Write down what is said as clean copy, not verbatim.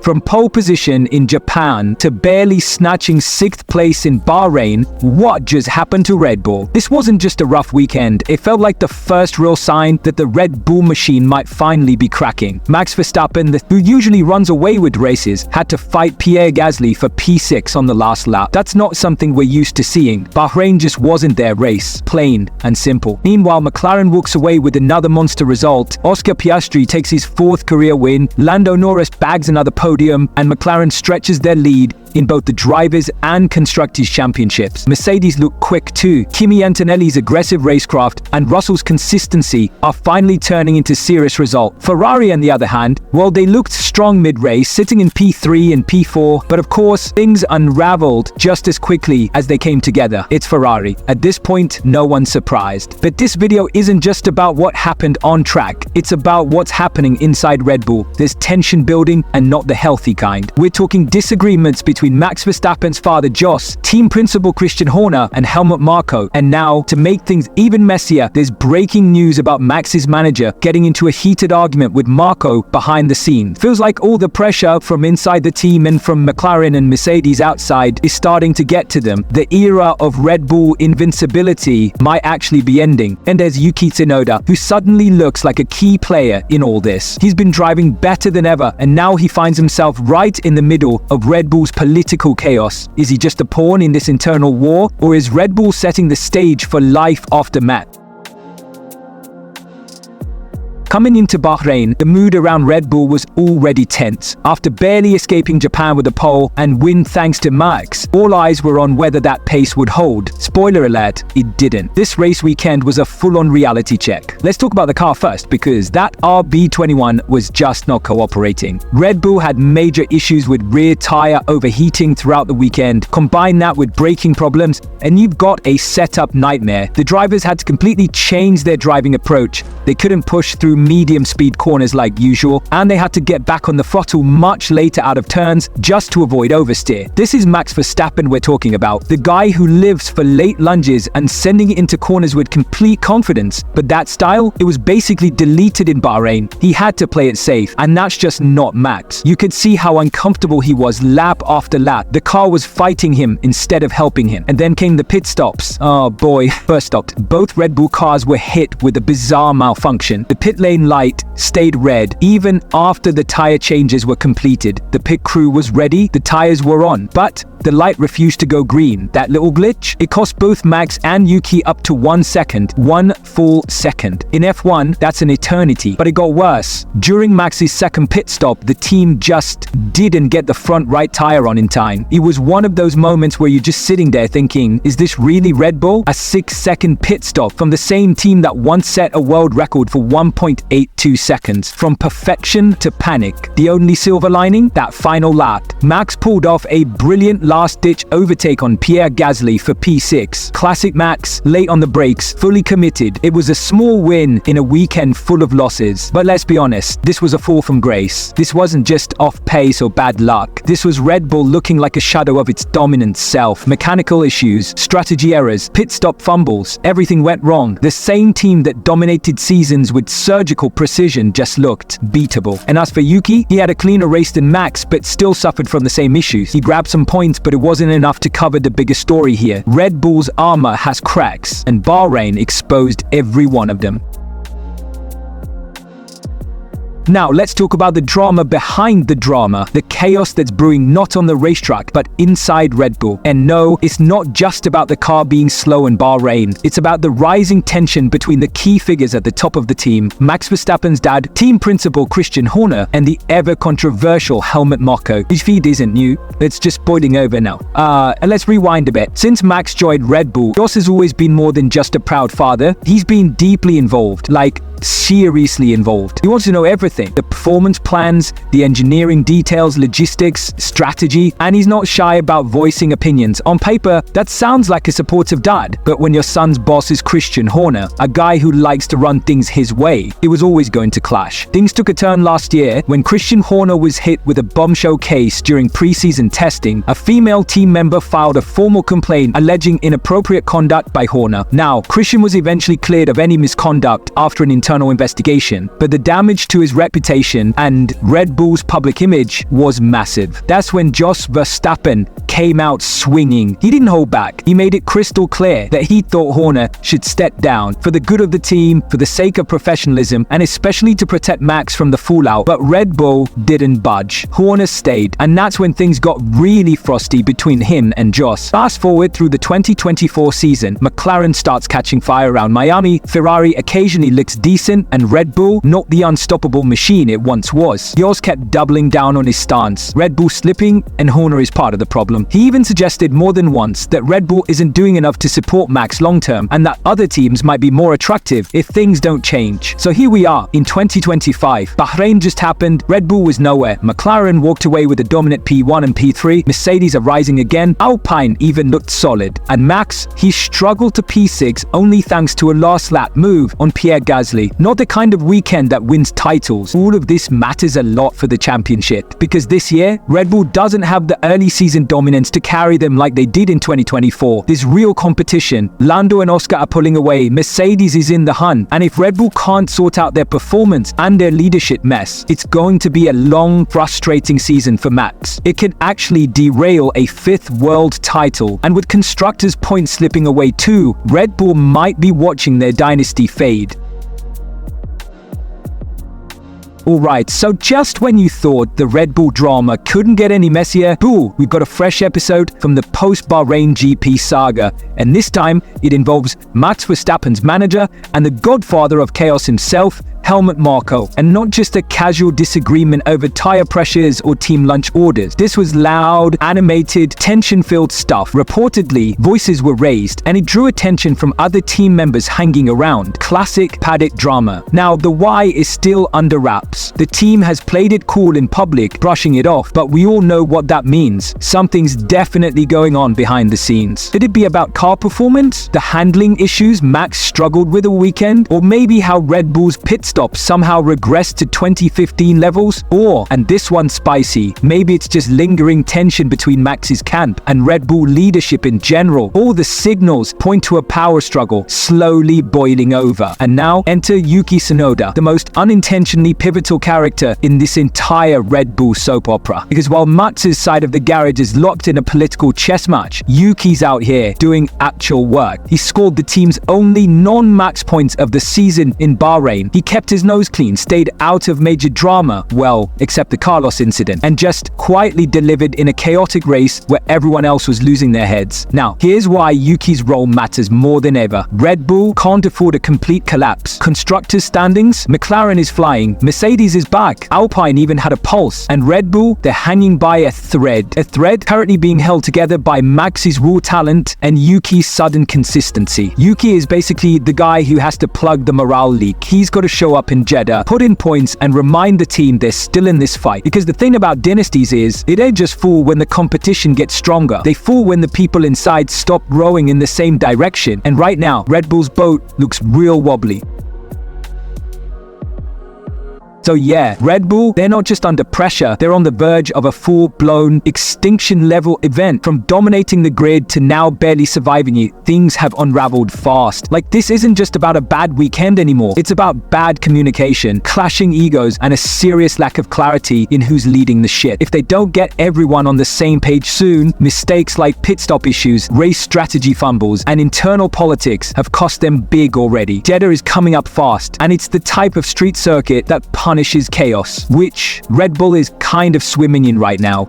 From pole position in Japan to barely snatching 6th place in Bahrain, what just happened to Red Bull? This wasn't just a rough weekend, it felt like the first real sign that the Red Bull machine might finally be cracking. Max Verstappen, who usually runs away with races, had to fight Pierre Gasly for P6 on the last lap. That's not something we're used to seeing. Bahrain just wasn't their race, plain and simple. Meanwhile, McLaren walks away with another monster result. Oscar Piastri takes his 4th career win, Lando Norris bags another podium, and McLaren stretches their lead in both the Drivers' and Constructors' Championships. Mercedes look quick too. Kimi Antonelli's aggressive racecraft and Russell's consistency are finally turning into serious results. Ferrari, on the other hand, well, they looked strong mid-race, sitting in P3 and P4, but of course, things unraveled just as quickly as they came together. It's Ferrari. At this point, no one's surprised. But this video isn't just about what happened on track, it's about what's happening inside Red Bull. There's tension building, and not the healthy kind. We're talking disagreements between Max Verstappen's father Jos, team principal Christian Horner, and Helmut Marko. And now, to make things even messier, there's breaking news about Max's manager getting into a heated argument with Marko behind the scene. Feels like all the pressure from inside the team and from McLaren and Mercedes outside is starting to get to them. The era of Red Bull invincibility might actually be ending. And there's Yuki Tsunoda, who suddenly looks like a key player in all this. He's been driving better than ever, and now he finds himself right in the middle of Red Bull's political chaos. Is he just a pawn in this internal war, or is Red Bull setting the stage for life after Max? Coming into Bahrain, the mood around Red Bull was already tense. After barely escaping Japan with a pole and win thanks to Max, all eyes were on whether that pace would hold. Spoiler alert, it didn't. This race weekend was a full-on reality check. Let's talk about the car first, because that RB21 was just not cooperating. Red Bull had major issues with rear tire overheating throughout the weekend. Combine that with braking problems, and you've got a setup nightmare. The drivers had to completely change their driving approach. They couldn't push through medium speed corners like usual, and they had to get back on the throttle much later out of turns just to avoid oversteer. This is Max Verstappen we're talking about, the guy who lives for late lunges and sending it into corners with complete confidence. But that style, it was basically deleted in Bahrain. He had to play it safe, and that's just not Max. You could see how uncomfortable he was lap after lap. The car was fighting him instead of helping him. And then came the pit stops. Oh boy. First up, both Red Bull cars were hit with a bizarre malfunction. The pit lane light stayed red even after the tire changes were completed. The pit crew was ready, the tires were on, but the light refused to go green. That little glitch, it cost both Max and Yuki up to 1 second, 1 full second. In F1, that's an eternity, but it got worse. During Max's second pit stop, the team just didn't get the front right tire on in time. It was one of those moments where you're just sitting there thinking, is this really Red Bull? A 6-second pit stop from the same team that once set a world record for 1.82 seconds. From perfection to panic. The only silver lining? That final lap. Max pulled off a brilliant last-ditch overtake on Pierre Gasly for P6. Classic Max, late on the brakes, fully committed. It was a small win in a weekend full of losses. But let's be honest, this was a fall from grace. This wasn't just off pace or bad luck. This was Red Bull looking like a shadow of its dominant self. Mechanical issues, strategy errors, pit stop fumbles, everything went wrong. The same team that dominated seasons with surgical precision just looked beatable. And as for Yuki, he had a cleaner race than Max, but still suffered from the same issues. He grabbed some points, but it wasn't enough to cover the bigger story here. Red Bull's armor has cracks, and Bahrain exposed every one of them. Now, let's talk about the drama behind the drama, the chaos that's brewing not on the racetrack, but inside Red Bull. And no, it's not just about the car being slow in Bahrain. It's about the rising tension between the key figures at the top of the team, Max Verstappen's dad, team principal Christian Horner, and the ever-controversial Helmut Marko. His feed isn't new, it's just boiling over now. And let's rewind a bit. Since Max joined Red Bull, Jos has always been more than just a proud father. He's been deeply involved, like seriously involved. He wants to know everything. The performance plans, the engineering details, logistics, strategy, and he's not shy about voicing opinions. On paper, that sounds like a supportive dad, but when your son's boss is Christian Horner, a guy who likes to run things his way, it was always going to clash. Things took a turn last year when Christian Horner was hit with a bombshell case during pre-season testing. A female team member filed a formal complaint alleging inappropriate conduct by Horner. Now, Christian was eventually cleared of any misconduct after an internal internal investigation, but the damage to his reputation and Red Bull's public image was massive. That's when Verstappen came out swinging. He didn't hold back. He made it crystal clear that he thought Horner should step down for the good of the team, for the sake of professionalism, and especially to protect Max from the fallout. But Red Bull didn't budge. Horner stayed, and that's when things got really frosty between him and Jos. Fast forward through the 2024 season, McLaren starts catching fire around Miami, Ferrari occasionally looks decent, and Red Bull, not the unstoppable machine it once was. Jos kept doubling down on his stance. Red Bull slipping, and Horner is part of the problem. He even suggested more than once that Red Bull isn't doing enough to support Max long-term, and that other teams might be more attractive if things don't change. So here we are in 2025. Bahrain just happened, Red Bull was nowhere. McLaren walked away with a dominant P1 and P3, Mercedes are rising again, Alpine even looked solid, and Max, he struggled to P6 only thanks to a last lap move on Pierre Gasly. Not the kind of weekend that wins titles. All of this matters a lot for the championship, because this year, Red Bull doesn't have the early season dominance to carry them like they did in 2024. There's real competition. Lando and Oscar are pulling away, Mercedes is in the hunt, and if Red Bull can't sort out their performance and their leadership mess, it's going to be a long, frustrating season for Max. It can actually derail a 5th world title, and with constructors' points slipping away too, Red Bull might be watching their dynasty fade. Alright, so just when you thought the Red Bull drama couldn't get any messier, boo, we've got a fresh episode from the post-Bahrain GP saga, and this time it involves Max Verstappen's manager and the godfather of chaos himself, Helmut Marko, and not just a casual disagreement over tire pressures or team lunch orders. This was loud, animated, tension-filled stuff. Reportedly, voices were raised, and it drew attention from other team members hanging around. Classic paddock drama. Now, the why is still under wraps. The team has played it cool in public, brushing it off, but we all know what that means. Something's definitely going on behind the scenes. Could it be about car performance? The handling issues Max struggled with all weekend? Or maybe how Red Bull's pit stops somehow regressed to 2015 levels? Or, and this one's spicy, maybe it's just lingering tension between Max's camp and Red Bull leadership in general. All the signals point to a power struggle slowly boiling over. And now enter Yuki Tsunoda, the most unintentionally pivotal character in this entire Red Bull soap opera. Because while Max's side of the garage is locked in a political chess match, Yuki's out here doing actual work. He scored the team's only non-max points of the season in Bahrain. He kept his nose clean, stayed out of major drama, well, except the Carlos incident, and just quietly delivered in a chaotic race where everyone else was losing their heads. Now, here's why Yuki's role matters more than ever. Red Bull can't afford a complete collapse. Constructors standings, McLaren is flying, Mercedes is back, Alpine even had a pulse, and Red Bull, they're hanging by a thread currently being held together by Max's raw talent and Yuki's sudden consistency. Yuki is basically the guy who has to plug the morale leak. He's got to show up in Jeddah, put in points, and remind the team they're still in this fight. Because the thing about dynasties is, they don't just fall when the competition gets stronger. They fall when the people inside stop rowing in the same direction. And right now, Red Bull's boat looks real wobbly. So yeah, Red Bull, they're not just under pressure, they're on the verge of a full-blown extinction-level event. From dominating the grid to now barely surviving it, things have unraveled fast. Like, this isn't just about a bad weekend anymore. It's about bad communication, clashing egos, and a serious lack of clarity in who's leading the ship. If they don't get everyone on the same page soon, mistakes like pit stop issues, race strategy fumbles, and internal politics have cost them big already. Jeddah is coming up fast, and it's the type of street circuit that punishes chaos, which Red Bull is kind of swimming in right now.